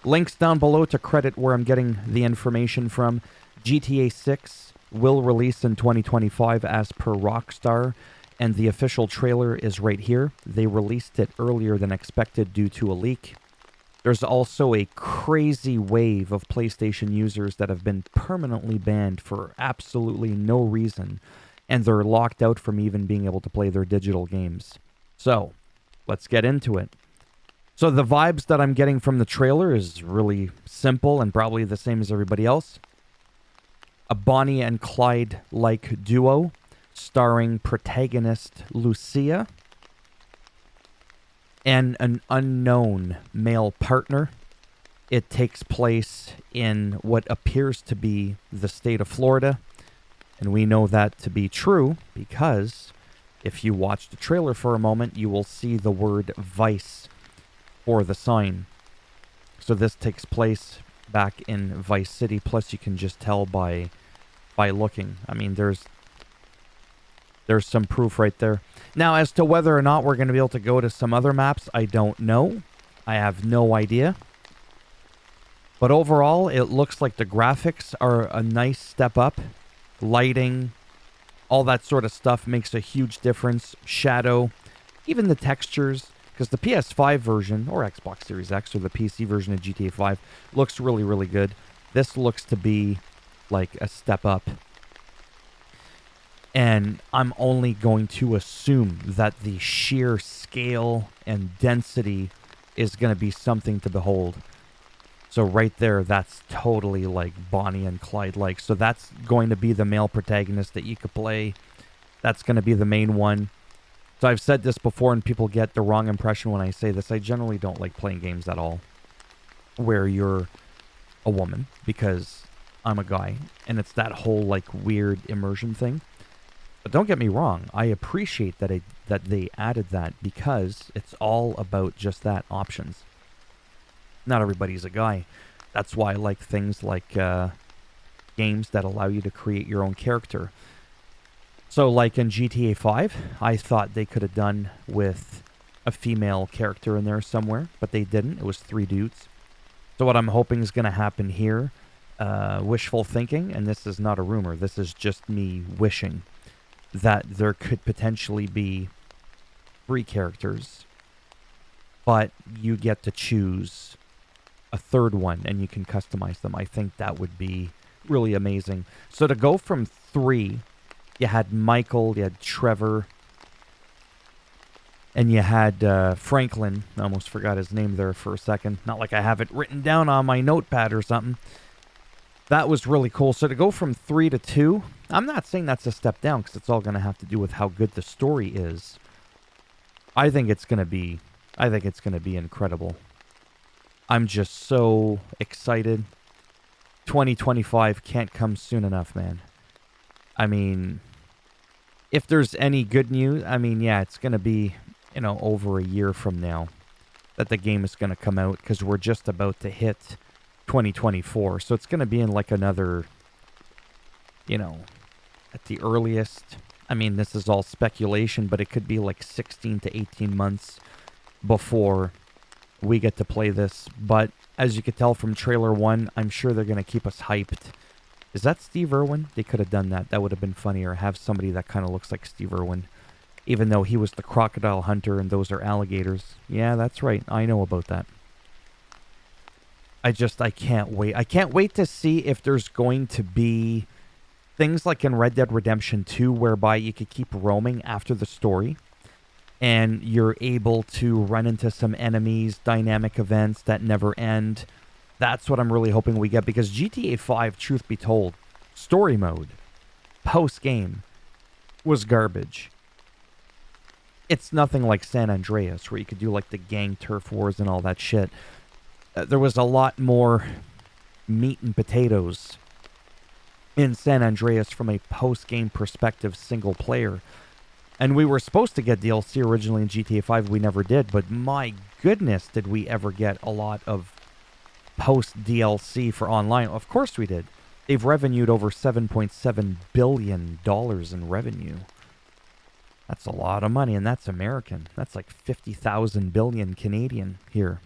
Links down below to credit where I'm getting the information from. GTA 6 will release in 2025 as per Rockstar, and the official trailer is right here. They released it earlier than expected due to a leak. There's also a crazy wave of PlayStation users that have been permanently banned for absolutely no reason, and they're locked out from even being able to play their digital games. So, let's get into it. So the vibes that I'm getting from the trailer is really simple and probably the same as everybody else. A Bonnie and Clyde-like duo starring protagonist Lucia and an unknown male partner. It takes place in what appears to be the state of Florida, and we know that to be true because if you watch the trailer for a moment, you will see the word Vice for the sign. So this takes place back in Vice City, plus you can just tell by looking. I mean, there's some proof right there. Now, as to whether or not we're going to be able to go to some other maps, I don't know. I have no idea. But overall, it looks like the graphics are a nice step up. Lighting, all that sort of stuff makes a huge difference. Shadow, even the textures, because the PS5 version, or Xbox Series X, or the PC version of GTA 5 looks really, really good. This looks to be like a step up. And I'm only going to assume that the sheer scale and density is going to be something to behold. So right there, that's totally like Bonnie and Clyde-like. So that's going to be the male protagonist that you could play. That's going to be the main one. So I've said this before and people get the wrong impression when I say this. I generally don't like playing games at all where you're a woman because I'm a guy. And it's that whole like weird immersion thing. But don't get me wrong. I appreciate that they added that because it's all about just that, options. Not everybody's a guy. That's why I like things like games that allow you to create your own character. So like in GTA 5, I thought they could have done with a female character in there somewhere, but they didn't. It was 3 dudes. So what I'm hoping is going to happen here, wishful thinking, and this is not a rumor, this is just me wishing, that there could potentially be 3 characters, but you get to choose a 3rd one and you can customize them. I think that would be really amazing. So to go from 3, you had Michael, you had Trevor, and you had Franklin. I almost forgot his name there for a second. Not like I have it written down on my notepad or something. That was really cool. So to go from 3 to 2, I'm not saying that's a step down because it's all going to have to do with how good the story is. I think it's going to be incredible. I'm just so excited. 2025 can't come soon enough, man. I mean, if there's any good news, I mean, yeah, it's going to be, over a year from now that the game is going to come out because we're just about to hit 2024. So it's going to be in like another, at the earliest. I mean, this is all speculation, but it could be like 16 to 18 months before we get to play this. But as you could tell from trailer 1, I'm sure they're going to keep us hyped. Is that Steve Irwin? They could have done that. That would have been funnier. Have somebody that kind of looks like Steve Irwin. Even though he was the crocodile hunter and those are alligators. Yeah, that's right. I know about that. I can't wait. I can't wait to see if there's going to be things like in Red Dead Redemption 2 whereby you could keep roaming after the story and you're able to run into some enemies, dynamic events that never end. That's what I'm really hoping we get because GTA 5, truth be told, story mode, post-game, was garbage. It's nothing like San Andreas where you could do like the gang turf wars and all that shit. There was a lot more meat and potatoes in San Andreas from a post-game perspective, single player. And we were supposed to get DLC originally in GTA 5. We never did. But my goodness, did we ever get a lot of post-DLC for online. Of course we did. They've revenued over $7.7 billion in revenue. That's a lot of money, and that's American. That's like 50,000 billion Canadian here.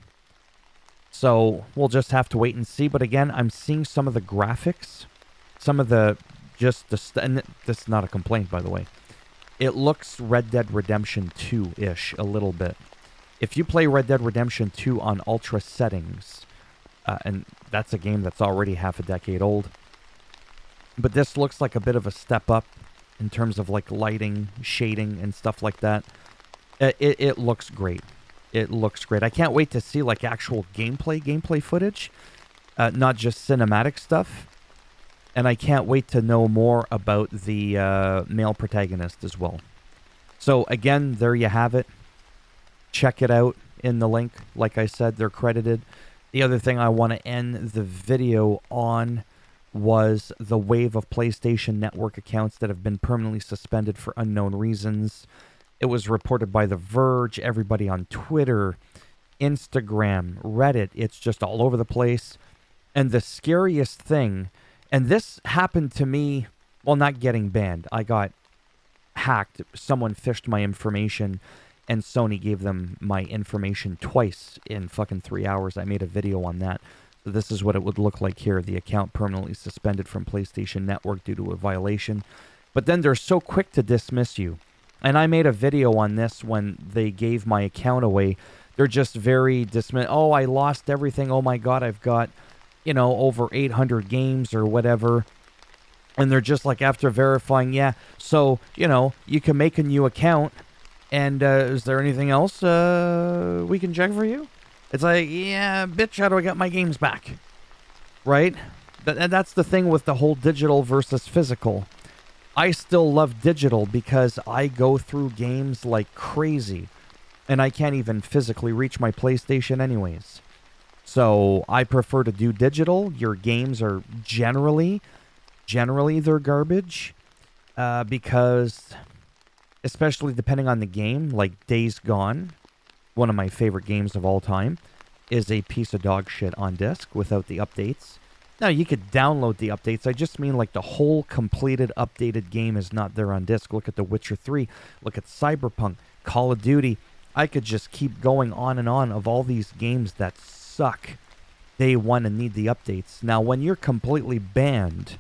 So we'll just have to wait and see. But again, I'm seeing some of the graphics, some of the and this is not a complaint, by the way. It looks Red Dead Redemption 2-ish a little bit. If you play Red Dead Redemption 2 on ultra settings, and that's a game that's already half a decade old, but this looks like a bit of a step up in terms of like lighting, shading, and stuff like that. It looks great. It looks great. I can't wait to see like actual gameplay footage, not just cinematic stuff. And I can't wait to know more about the male protagonist as well. So again, there you have it. Check it out in the link. Like I said, they're credited. The other thing I want to end the video on was the wave of PlayStation Network accounts that have been permanently suspended for unknown reasons. It was reported by The Verge, everybody on Twitter, Instagram, Reddit. It's just all over the place. And the scariest thing, and this happened to me, well, not getting banned. I got hacked. Someone phished my information, and Sony gave them my information twice in fucking 3 hours. I made a video on that. So this is what it would look like here. The account permanently suspended from PlayStation Network due to a violation. But then they're so quick to dismiss you. And I made a video on this when they gave my account away. They're just very dismissive. Oh, I lost everything. Oh my God, I've got, over 800 games or whatever. And they're just like, after verifying, yeah, so, you can make a new account. And is there anything else we can check for you? It's like, yeah, bitch, how do I get my games back? Right? And that's the thing with the whole digital versus physical. I still love digital because I go through games like crazy. And I can't even physically reach my PlayStation anyways. So I prefer to do digital. Your games are generally they're garbage. Because, especially depending on the game, like Days Gone, one of my favorite games of all time, is a piece of dog shit on disc without the updates. Now, you could download the updates. I just mean like the whole completed, updated game is not there on disc. Look at The Witcher 3. Look at Cyberpunk, Call of Duty. I could just keep going on and on of all these games that suck day one and need the updates. Now, when you're completely banned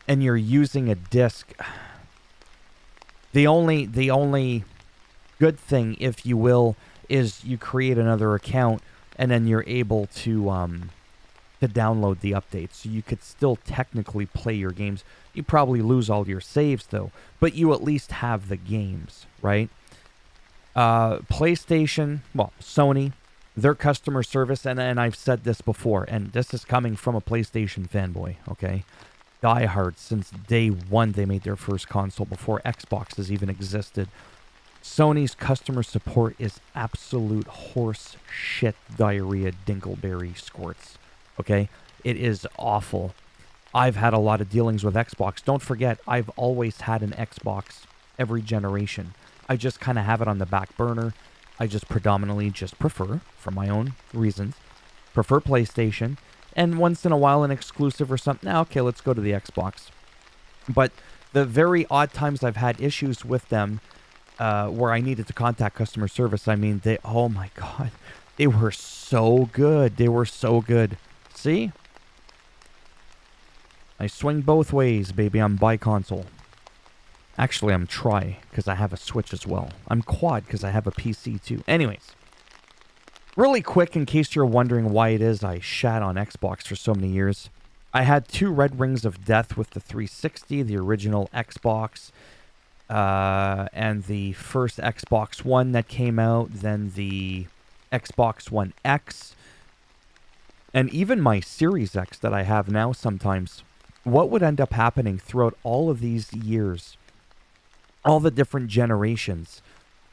and you're using a disc, the only good thing, if you will, is you create another account and then you're able to download the updates. So you could still technically play your games. You probably lose all your saves though, but you at least have the games, right? PlayStation, well, Sony, their customer service, and I've said this before, and this is coming from a PlayStation fanboy, okay? Die hard since day one they made their first console before Xboxes even existed. Sony's customer support is absolute horse shit diarrhea dingleberry squirts. Okay? It is awful. I've had a lot of dealings with Xbox. Don't forget, I've always had an Xbox every generation. I just kind of have it on the back burner. I just predominantly prefer, for my own reasons, prefer PlayStation. And once in a while an exclusive or something. Now, okay, let's go to the Xbox. But the very odd times I've had issues with them where I needed to contact customer service, I mean, oh my God, they were so good. They were so good. See? I swing both ways, baby. I'm bi-console. Actually, I'm tri, because I have a Switch as well. I'm quad, because I have a PC too. Anyways. Really quick, in case you're wondering why it is I shat on Xbox for so many years. I had 2 Red Rings of Death with the 360, the original Xbox, and the first Xbox One that came out, then the Xbox One X, and even my Series X that I have now sometimes. What would end up happening throughout all of these years, all the different generations,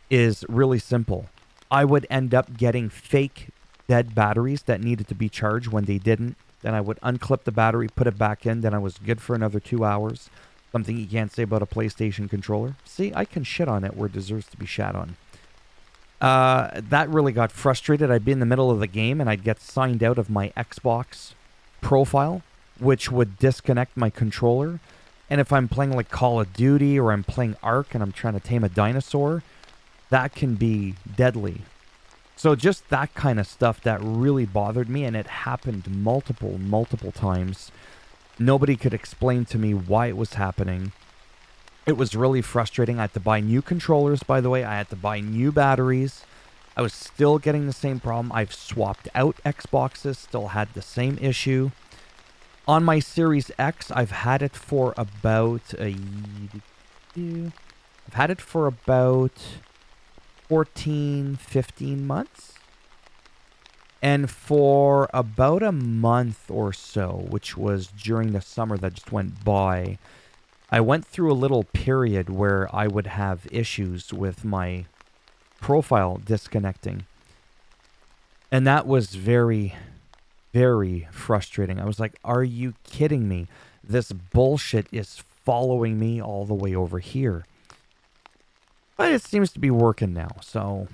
is really simple. I would end up getting fake dead batteries that needed to be charged when they didn't. Then I would unclip the battery, put it back in, then I was good for another 2 hours. Something you can't say about a PlayStation controller. See, I can shit on it where it deserves to be shat on. That really got frustrated. I'd be in the middle of the game and I'd get signed out of my Xbox profile, which would disconnect my controller. And if I'm playing like Call of Duty or I'm playing Ark and I'm trying to tame a dinosaur, that can be deadly. So just that kind of stuff that really bothered me, and it happened multiple times. Nobody could explain to me why it was happening. It was really frustrating. I had to buy new controllers, by the way. I had to buy new batteries. I was still getting the same problem. I've swapped out Xboxes, still had the same issue. On my Series X, I've had it for about 14, 15 months. And for about a month or so, which was during the summer that just went by, I went through a little period where I would have issues with my profile disconnecting. And that was very, very frustrating. I was like, are you kidding me? This bullshit is following me all the way over here. But it seems to be working now, so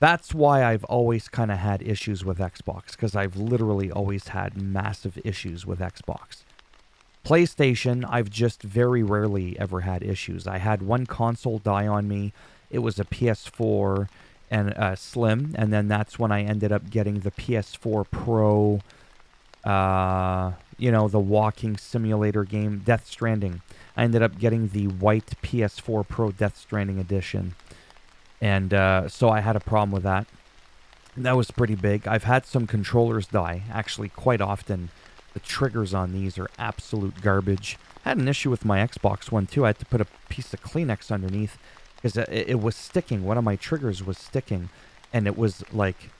that's why I've always kind of had issues with Xbox, because I've literally always had massive issues with Xbox. PlayStation, I've just very rarely ever had issues. I had one console die on me. It was a PS4 and Slim, and then that's when I ended up getting the PS4 Pro, the walking simulator game, Death Stranding. I ended up getting the white PS4 Pro Death Stranding edition. And so I had a problem with that. That was pretty big. I've had some controllers die, actually quite often. The triggers on these are absolute garbage. I had an issue with my Xbox One too. I had to put a piece of Kleenex underneath because it was sticking. One of my triggers was sticking. And it was like...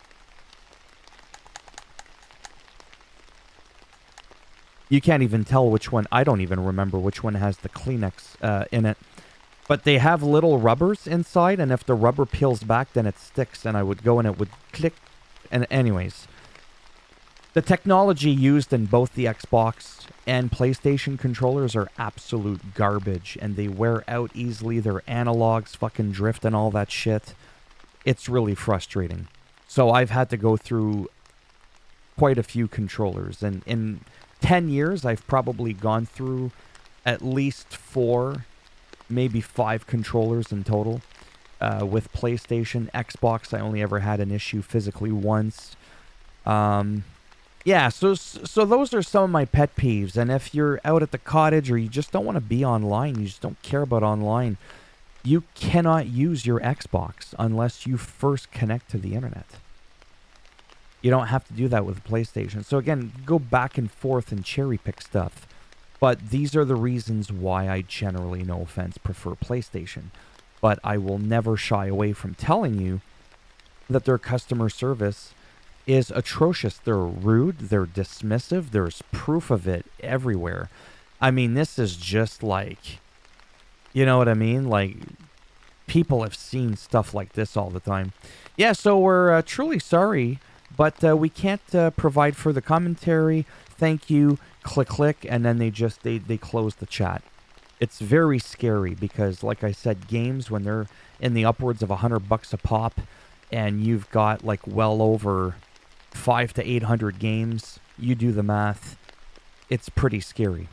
You can't even tell which one. I don't even remember which one has the Kleenex in it. But they have little rubbers inside, and if the rubber peels back, then it sticks, and I would go and it would click. And anyways, the technology used in both the Xbox and PlayStation controllers are absolute garbage, and they wear out easily. Their analogs fucking drift and all that shit. It's really frustrating. So I've had to go through quite a few controllers, and in 10 years, I've probably gone through at least 4, maybe 5 controllers in total. With PlayStation, Xbox, I only ever had an issue physically once. Yeah, so those are some of my pet peeves. And if you're out at the cottage or you just don't want to be online, you just don't care about online, you cannot use your Xbox unless you first connect to the internet. You don't have to do that with PlayStation. So again, go back and forth and cherry pick stuff. But these are the reasons why I generally, no offense, prefer PlayStation. But I will never shy away from telling you that their customer service is atrocious. They're rude, they're dismissive, there's proof of it everywhere. I mean, this is just like, you know what I mean? Like, people have seen stuff like this all the time. Yeah, so we're truly sorry, but we can't provide further commentary. Thank you. Click, and then they close the chat. It's very scary because, like I said, games, when they're in the upwards of $100 a pop, and you've got like well over 500 to 800 games, you do the math, it's pretty scary.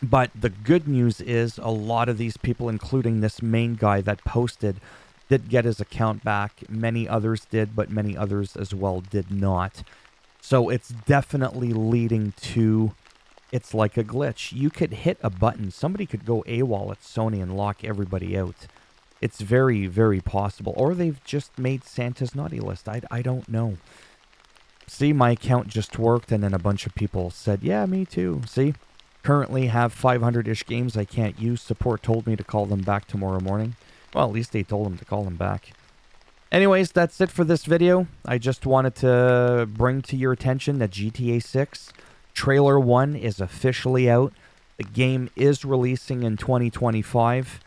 But the good news is a lot of these people, including this main guy that posted, did get his account back. Many others did, but many others as well did not. So it's definitely leading to, it's like a glitch. You could hit a button. Somebody could go AWOL at Sony and lock everybody out. It's very, very possible. Or they've just made Santa's naughty list. I don't know. See, my account just worked, and then a bunch of people said, yeah, me too. See? Currently have 500-ish games I can't use. Support told me to call them back tomorrow morning. Well, at least they told them to call them back. Anyways, that's it for this video. I just wanted to bring to your attention that GTA 6 Trailer 1 is officially out. The game is releasing in 2025.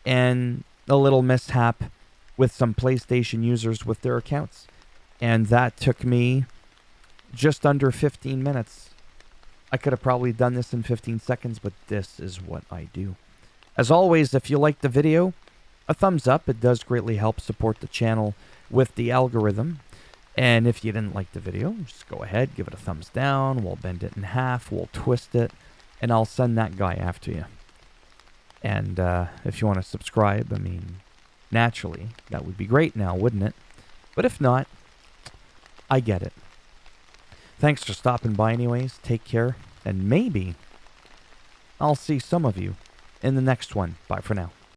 And a little mishap with some PlayStation users with their accounts. And that took me just under 15 minutes. I could have probably done this in 15 seconds, but this is what I do. As always, if you liked the video, a thumbs up. It does greatly help support the channel with the algorithm. And if you didn't like the video, just go ahead, give it a thumbs down. We'll bend it in half. We'll twist it. And I'll send that guy after you. And if you want to subscribe, I mean, naturally, that would be great now, wouldn't it? But if not, I get it. Thanks for stopping by anyways. Take care. And maybe I'll see some of you in the next one. Bye for now.